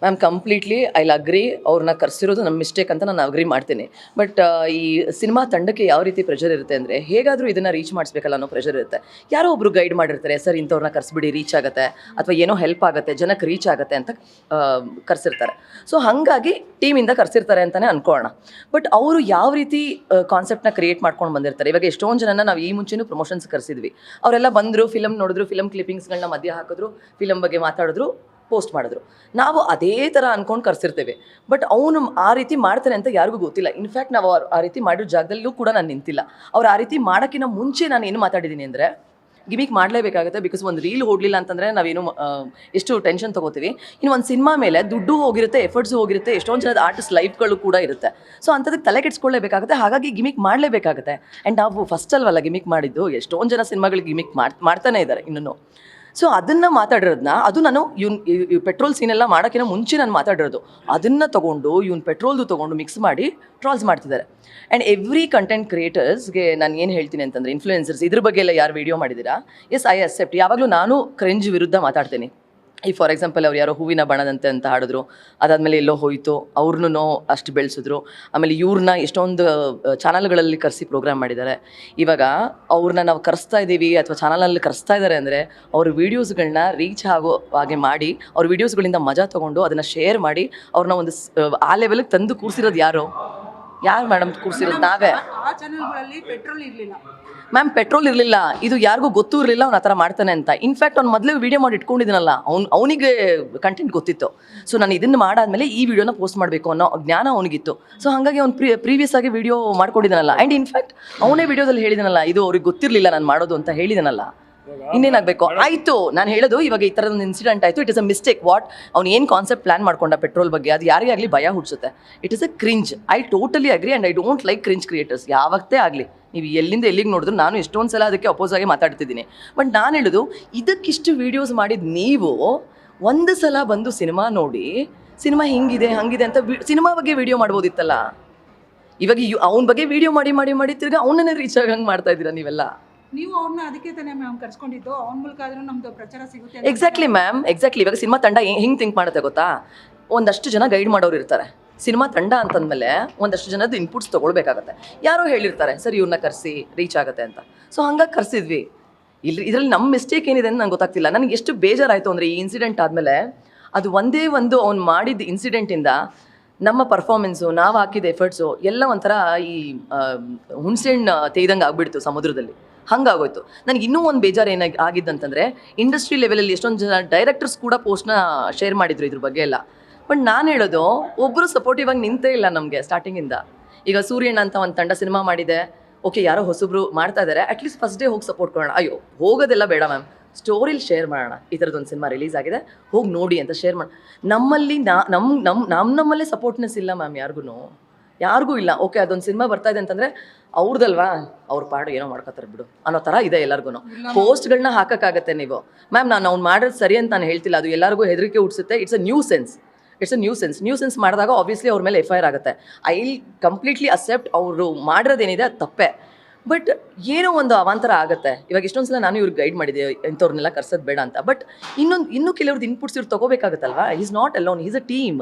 Ma'am completely I agree. ಅವ್ರನ್ನ ಕರೆಸಿರೋದು ನಮ್ಮ mistake ಅಂತ ನಾನು ಅಗ್ರಿ ಮಾಡ್ತೀನಿ. ಬಟ್ ಈ ಸಿನಿಮಾ ತಂಡಕ್ಕೆ ಯಾವ ರೀತಿ ಪ್ರೆಷರ್ ಇರುತ್ತೆ ಅಂದರೆ, ಹೇಗಾದರೂ ಇದನ್ನು ರೀಚ್ ಮಾಡಿಸ್ಬೇಕಲ್ಲ ಅನ್ನೋ ಪ್ರೆಷರ್ ಇರುತ್ತೆ. ಯಾರೋ ಒಬ್ರು ಗೈಡ್ ಮಾಡಿರ್ತಾರೆ, ಸರ್ ಇಂಥವ್ರನ್ನ ಕರೆಸ್ಬಿಡಿ ರೀಚ್ ಆಗುತ್ತೆ, ಅಥವಾ ಏನೋ ಹೆಲ್ಪ್ ಆಗುತ್ತೆ, ಜನಕ್ಕೆ ರೀಚ್ ಆಗುತ್ತೆ ಅಂತ ಕರೆಸಿರ್ತಾರೆ. ಸೊ ಹಾಗಾಗಿ ಟೀಮಿಂದ ಕರೆಸಿರ್ತಾರೆ ಅಂತಲೇ ಅನ್ಕೊಳ್ಳೋಣ. ಬಟ್ ಅವರು ಯಾವ ರೀತಿ ಕಾನ್ಸೆಪ್ಟ್ನ ಕ್ರಿಯೇಟ್ ಮಾಡ್ಕೊಂಡು ಬಂದಿರ್ತಾರೆ. ಇವಾಗ ಎಷ್ಟೊಂದು ಜನನ ನಾವು ಈ ಮುಂಚೆನೂ ಪ್ರಮೋಷನ್ಸ್ ಕರೆಸಿದ್ವಿ. ಅವರೆಲ್ಲ ಬಂದರು, ಫಿಲಮ್ ನೋಡಿದ್ರು, ಫಿಲಮ್ ಕ್ಲಿಪ್ಪಿಂಗ್ಸ್ಗಳನ್ನ ಮಧ್ಯೆ ಹಾಕಿದ್ರು, ಫಿಲಮ್ ಬಗ್ಗೆ ಮಾತಾಡಿದ್ರು, ಪೋಸ್ಟ್ ಮಾಡಿದ್ರು. ನಾವು ಅದೇ ಥರ ಅಂದ್ಕೊಂಡು ಕರೆಸಿರ್ತೇವೆ. ಬಟ್ ಅವನು ಆ ರೀತಿ ಮಾಡ್ತಾನೆ ಅಂತ ಯಾರಿಗೂ ಗೊತ್ತಿಲ್ಲ. ಇನ್ಫ್ಯಾಕ್ಟ್ ನಾವು ಆ ರೀತಿ ಮಾಡಿರೋ ಜಾಗದಲ್ಲೂ ಕೂಡ ನಾನು ನಿಂತಿಲ್ಲ. ಅವ್ರು ಆ ರೀತಿ ಮಾಡೋಕ್ಕಿಂತ ಮುಂಚೆ ನಾನು ಏನು ಮಾತಾಡಿದ್ದೀನಿ ಅಂದರೆ, ಗಿಮಿಕ್ ಮಾಡಲೇಬೇಕಾಗುತ್ತೆ. ಬಿಕಾಸ್ ಒಂದು ರೀಲ್ ಓಡಲಿಲ್ಲ ಅಂತಂದರೆ ನಾವೇನು ಎಷ್ಟು ಟೆನ್ಷನ್ ತೊಗೋತೀವಿ. ಇನ್ನು ಒಂದು ಸಿನಿಮಾ ಮೇಲೆ ದುಡ್ಡು ಹೋಗಿರುತ್ತೆ, ಎಫರ್ಟ್ಸು ಹೋಗಿರುತ್ತೆ, ಎಷ್ಟೊಂದು ಜನದ ಆರ್ಟಿಸ್ಟ್ ಲೈಫ್ಗಳು ಕೂಡ ಇರುತ್ತೆ. ಸೊ ಅಂಥದಕ್ಕೆ ತಲೆ ಕೆಡಿಸ್ಕೊಳ್ಳೇಬೇಕಾಗುತ್ತೆ. ಹಾಗಾಗಿ ಗಿಮಿಕ್ ಮಾಡಲೇಬೇಕಾಗುತ್ತೆ. ಆ್ಯಂಡ್ ನಾವು ಫಸ್ಟ್ ಅಲ್ವಲ್ಲ ಗಿಮಿಕ್ ಮಾಡಿದ್ದು, ಎಷ್ಟೊಂದು ಜನ ಸಿನಿಮಾಗಳಿಗೆ ಗಿಮಿಕ್ ಮಾಡ್ತಾನೆ ಇದ್ದಾರೆ ಇನ್ನೂ. ಸೊ ಅದನ್ನು ಮಾತಾಡಿರೋದನ್ನ, ಅದು ನಾನು ಪೆಟ್ರೋಲ್ ಸೀನೆಲ್ಲ ಮಾಡೋಕ್ಕಿಂತ ಮುಂಚೆ ನಾನು ಮಾತಾಡಿರೋದು, ಅದನ್ನು ತೊಗೊಂಡು ಪೆಟ್ರೋಲ್ದು ತೊಗೊಂಡು ಮಿಕ್ಸ್ ಮಾಡಿ ಟ್ರಾಲ್ಸ್ ಮಾಡ್ತಿದ್ದಾರೆ. ಆ್ಯಂಡ್ ಎವ್ರಿ ಕಂಟೆಂಟ್ ಕ್ರಿಯೇಟರ್ಸ್ಗೆ ನಾನು ಏನು ಹೇಳ್ತೀನಿ ಅಂತಂದರೆ, ಇನ್ಫ್ಲೂಯೆನ್ಸರ್ಸ್ ಇದ್ರ ಬಗ್ಗೆ ಎಲ್ಲ ಯಾರು ವೀಡಿಯೋ ಮಾಡಿದ್ದೀರಾ, ಎಸ್ ಐ ಅಕ್ಸೆಪ್ಟ್. ಯಾವಾಗಲೂ ನಾನು ಕ್ರಿಂಜ್ ವಿರುದ್ಧ ಮಾತಾಡ್ತೀನಿ. ಈ ಫಾರ್ ಎಕ್ಸಾಂಪಲ್ ಅವ್ರು ಯಾರೋ ಹೂವಿನ ಬಣದಂತೆ ಅಂತ ಹಾಡಿದ್ರು, ಅದಾದಮೇಲೆ ಎಲ್ಲೋ ಹೋಯಿತು, ಅವ್ರನ್ನೂ ಅಷ್ಟು ಬೆಳೆಸಿದ್ರು. ಆಮೇಲೆ ಇವ್ರನ್ನ ಎಷ್ಟೊಂದು ಚಾನಲ್ಗಳಲ್ಲಿ ಕರೆಸಿ ಪ್ರೋಗ್ರಾಮ್ ಮಾಡಿದ್ದಾರೆ. ಇವಾಗ ಅವ್ರನ್ನ ನಾವು ಕರೆಸ್ತಾ ಇದ್ದೀವಿ ಅಥವಾ ಚಾನಲಲ್ಲಿ ಕರೆಸ್ತಾ ಇದ್ದಾರೆ ಅಂದರೆ, ಅವ್ರ ವೀಡಿಯೋಸ್ಗಳನ್ನ ರೀಚ್ ಆಗೋ ಹಾಗೆ ಮಾಡಿ, ಅವ್ರ ವೀಡಿಯೋಸ್ಗಳಿಂದ ಮಜಾ ತೊಗೊಂಡು ಅದನ್ನು ಶೇರ್ ಮಾಡಿ ಅವ್ರನ್ನ ಒಂದು ಆ ಲೆವೆಲ್ಗೆ ತಂದು ಕೂರಿಸಿರೋದು ಯಾರು ಮೇಡಮ್? ಕೂರಿಸಿರೋದು ನಾವೇ. ಮ್ಯಾಮ್ ಪೆಟ್ರೋಲ್ ಇರಲಿಲ್ಲ, ಇದು ಯಾರಿಗೂ ಗೊತ್ತೂ ಇರಲಿಲ್ಲ ಅವ್ನು ಆ ಥರ ಮಾಡ್ತಾನೆ ಅಂತ. ಇನ್ಫ್ಯಾಕ್ಟ್ ಅವ್ನು ಮೊದಲೇ ವೀಡಿಯೋ ಮಾಡಿ ಇಟ್ಕೊಂಡಿದ್ದೀನಲ್ಲ, ಅವನಿಗೆ ಕಂಟೆಂಟ್ ಗೊತ್ತಿತ್ತು. ಸೊ ನಾನು ಇದನ್ನು ಮಾಡಾದ್ಮೇಲೆ ಈ ವಿಡಿಯೋನ ಪೋಸ್ಟ್ ಮಾಡಬೇಕು ಅನ್ನೋ ಜ್ಞಾನ ಅವನಿಗಿತ್ತು. ಸೊ ಹಾಗಾಗಿ ಅವ್ನು ಪ್ರೀವಿಯಸ್ ಆಗಿ ವೀಡಿಯೋ ಮಾಡ್ಕೊಂಡಿದ್ದಾನಲ್ಲ. ಆ್ಯಂಡ್ ಇನ್ಫ್ಯಾಕ್ಟ್ ಅವನೇ ವೀಡಿಯೋದಲ್ಲಿ ಹೇಳಿದಾನಲ್ಲ, ಇದು ಅವ್ರಿಗೆ ಗೊತ್ತಿರಲಿಲ್ಲ ನಾನು ಮಾಡೋದು ಅಂತ ಹೇಳಿದಾನಲ್ಲ. ಇನ್ನೇನಾಗಬೇಕು? ಆಯಿತು, ನಾನು ಹೇಳೋದು ಇವಾಗ ಈ ಥರದೊಂದು ಇನ್ಸಿಡೆಂಟ್ ಆಯಿತು, it is a mistake. What ಅವ್ನು ಏನು ಕಾನ್ಸೆಪ್ಟ್ ಪ್ಲಾನ್ ಮಾಡ್ಕೊಂಡ ಪೆಟ್ರೋಲ್ ಬಗ್ಗೆ, ಅದು ಯಾರಿಗಾಗಲಿ ಭಯ ಹುಡ್ಸುತ್ತೆ. It is a cringe. I totally agree and I don't like cringe creators. ಯಾವತ್ತೇ ಆಗಲಿ, ನೀವು ಎಲ್ಲಿಂದ ಎಲ್ಲಿಗೆ ನೋಡಿದ್ರು, ನಾನು ಎಷ್ಟೊಂದು ಸಲ ಅದಕ್ಕೆ ಅಪೋಸ್ ಆಗಿ ಮಾತಾಡ್ತಿದ್ದೀನಿ. ಬಟ್ ನಾನು ಹೇಳೋದು, ಇದಕ್ಕಿಷ್ಟು ವೀಡಿಯೋಸ್ ಮಾಡಿದ ನೀವು ಒಂದು ಸಲ ಬಂದು ಸಿನಿಮಾ ನೋಡಿ, ಸಿನಿಮಾ ಹಿಂಗಿದೆ ಹಂಗಿದೆ ಅಂತ ಸಿನಿಮಾ ಬಗ್ಗೆ ವೀಡಿಯೋ ಮಾಡ್ಬೋದಿತ್ತಲ್ಲ. ಇವಾಗ ಅವನ ಬಗ್ಗೆ ವೀಡಿಯೋ ಮಾಡಿ ಮಾಡಿ ಮಾಡಿ ತಿರ್ಗಿ ಅವನನ್ನೇ ರೀಚ್ ಆಗಂಗೆ ಮಾಡ್ತಾ ಇದ್ದೀರಾ ನೀವೆಲ್ಲ. ನೀವು ಅವ್ರನ್ನ ಅದಕ್ಕೆ ತಾನೇ ಮ್ಯಾಮ್ ಕರ್ಸ್ಕೊಂಡಿದ್ದು, ಅವ್ನ ಮೂಲಕ ಆದ್ರೂ ನಮ್ದು ಪ್ರಚಾರ ಸಿಗುತ್ತೆ. Exactly ma'am, exactly. ಇವಾಗ ಸಿನಿಮಾ ತಂಡ ಹಿಂಗೆ ಥಿಂಕ್ ಮಾಡುತ್ತೆ ಗೊತ್ತಾ? ಒಂದಷ್ಟು ಜನ ಗೈಡ್ ಮಾಡೋರು ಇರ್ತಾರೆ. ಸಿನಿಮಾ ತಂಡ ಅಂತಂದಮೇಲೆ ಒಂದಷ್ಟು ಜನದ ಇನ್ಪುಟ್ಸ್ ತೊಗೊಳ್ಬೇಕಾಗತ್ತೆ. ಯಾರೋ ಹೇಳಿರ್ತಾರೆ, ಸರ್ ಇವ್ರನ್ನ ಕರೆಸಿ ರೀಚ್ ಆಗುತ್ತೆ ಅಂತ. ಸೊ ಹಂಗಾಗಿ ಕರೆಸಿದ್ವಿ. ಇದರಲ್ಲಿ ನಮ್ಮ ಮಿಸ್ಟೇಕ್ ಏನಿದೆ ಅಂತ ನಂಗೆ ಗೊತ್ತಾಗ್ತಿಲ್ಲ. ನನಗೆ ಎಷ್ಟು ಬೇಜಾರಾಯಿತು ಅಂದರೆ, ಈ ಇನ್ಸಿಡೆಂಟ್ ಆದಮೇಲೆ ಅದು ಒಂದೇ ಒಂದು ಅವ್ನು ಮಾಡಿದ ಇನ್ಸಿಡೆಂಟಿಂದ ನಮ್ಮ ಪರ್ಫಾರ್ಮೆನ್ಸು, ನಾವು ಹಾಕಿದ ಎಫರ್ಟ್ಸು ಎಲ್ಲ ಒಂಥರ ಈ ಹುಣಸೆಹಣ್ಣು ತೇಯ್ದಂಗೆ ಆಗ್ಬಿಡ್ತು ಸಮುದ್ರದಲ್ಲಿ. ಹಂಗಾಗೋಯ್ತು. ನನಗೆ ಇನ್ನೂ ಒಂದು ಬೇಜಾರು ಆಗಿದ್ದಂತಂದರೆ, ಇಂಡಸ್ಟ್ರಿ ಲೆವೆಲಲ್ಲಿ ಎಷ್ಟೊಂದು ಜನ ಡೈರೆಕ್ಟರ್ಸ್ ಕೂಡ ಪೋಸ್ಟ್ನ ಶೇರ್ ಮಾಡಿದ್ರು ಇದ್ರ ಬಗ್ಗೆ ಎಲ್ಲ. ಬಟ್ ನಾನು ಹೇಳೋದು, ಒಬ್ಬರು ಸಪೋರ್ಟಿವ್ ಆಗಿ ನಿಂತೇ ಇಲ್ಲ ನಮಗೆ ಸ್ಟಾರ್ಟಿಂಗಿಂದ. ಈಗ ಸೂರ್ಯಣ್ಣ ಅಂತ ಒಂದು ತಂಡ ಸಿನಿಮಾ ಮಾಡಿದೆ, ಓಕೆ ಯಾರೋ ಹೊಸಬ್ರು ಮಾಡ್ತಾ ಇದ್ದಾರೆ, ಅಟ್ಲೀಸ್ಟ್ ಫಸ್ಟ್ ಡೇ ಹೋಗಿ ಸಪೋರ್ಟ್ ಕೊಡೋಣ. ಅಯ್ಯೋ ಹೋಗೋದೆಲ್ಲ ಬೇಡ ಮ್ಯಾಮ್, ಸ್ಟೋರಿಲಿ ಶೇರ್ ಮಾಡೋಣ, ಈ ಥರದ್ದೊಂದು ಸಿನಿಮಾ ರಿಲೀಸ್ ಆಗಿದೆ, ಹೋಗಿ ನೋಡಿ ಅಂತ ಶೇರ್ ಮಾಡಿ. ನಮ್ಮಲ್ಲಿ ನಮ್ಮಲ್ಲೇ ಸಪೋರ್ಟ್ನೆಸ್ ಇಲ್ಲ ಮ್ಯಾಮ್, ಯಾರಿಗೂ ಇಲ್ಲ. ಓಕೆ ಅದೊಂದು ಸಿನಿಮಾ ಬರ್ತಾ ಇದೆ ಅಂತಂದರೆ ಅವ್ರದಲ್ವಾ, ಅವ್ರ ಪಾಡು ಏನೋ ಮಾಡ್ಕೋತಾರೆ ಬಿಡು ಅನ್ನೋ ಥರ ಇದೆ ಎಲ್ಲರಿಗೂ. ಪೋಸ್ಟ್ಗಳನ್ನ ಹಾಕೋಕ್ಕಾಗತ್ತೆ ನೀವು ಮ್ಯಾಮ್. ನಾನು ಅವ್ನು ಮಾಡೋದು ಸರಿ ಅಂತ ನಾನು ಹೇಳ್ತಿಲ್ಲ, ಅದು ಎಲ್ಲರಿಗೂ ಹೆದರಿಕೆ ಹುಟ್ಟಿಸುತ್ತೆ. ಇಟ್ಸ್ ಅ ನ್ಯೂ ಸೆನ್ಸ್ ಮಾಡಿದಾಗ ಆಬ್ವಿಯಸ್ಲಿ ಅವ್ರ ಮೇಲೆ FIR ಆಗುತ್ತೆ. ಐ ಕಂಪ್ಲೀಟ್ಲಿ ಅಕ್ಸೆಪ್ಟ್ ಅವರು ಮಾಡಿರೋದೇನಿದೆ ಅದು ತಪ್ಪೆ. ಬಟ್ ಏನೋ ಒಂದು ಅವಾಂತರ ಆಗುತ್ತೆ. ಇವಾಗ ಇಷ್ಟೊಂದು ಸಲ ನಾನು ಇವ್ರಿಗೆ ಗೈಡ್ ಮಾಡಿದೆ, ಇಂಥವ್ರನ್ನೆಲ್ಲ ಕರ್ಸೋದು ಬೇಡ ಅಂತ. ಬಟ್ ಇನ್ನೂ ಕೆಲವ್ರದ್ದು ಇನ್ಪುಟ್ಸ್ ಇವ್ರು ತೊಗೋಬೇಕಾಗತ್ತಲ್ವಾ. Is not alone, is a team.